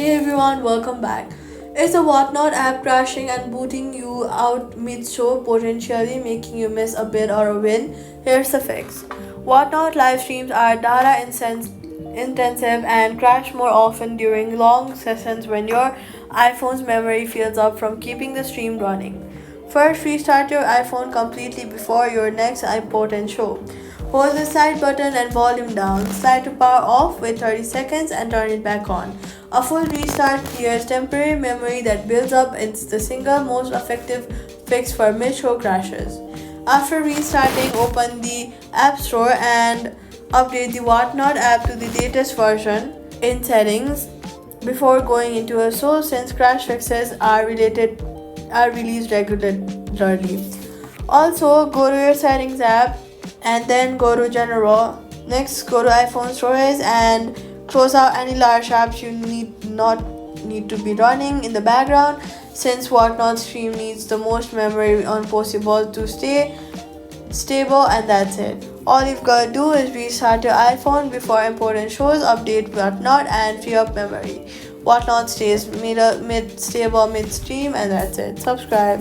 Hey everyone, welcome back. Is the Whatnot app crashing and booting you out mid-show, potentially making you miss a bid or a win? Here's the fix. Whatnot live streams are intensive and crash more often during long sessions when your iPhone's memory fills up from keeping the stream running. First, restart your iPhone completely before your next important show. Hold the side button and volume down. Slide to power off, wait 30 seconds and turn it back on. A full restart clears temporary memory that builds up. It's the single most effective fix for mid-show crashes. After restarting, open the App Store and update the Whatnot app to the latest version in settings before going into a show since crash fixes are released regularly. Also, go to your settings app and then go to general. Next, go to iPhone storage and close out any large apps you need to be running in the background since Whatnot stream needs the most memory on possible to stay stable, and that's it. All you've got to do is restart your iPhone before important shows, update Whatnot and free up memory. Whatnot stays mid stable midstream, and that's it. Subscribe.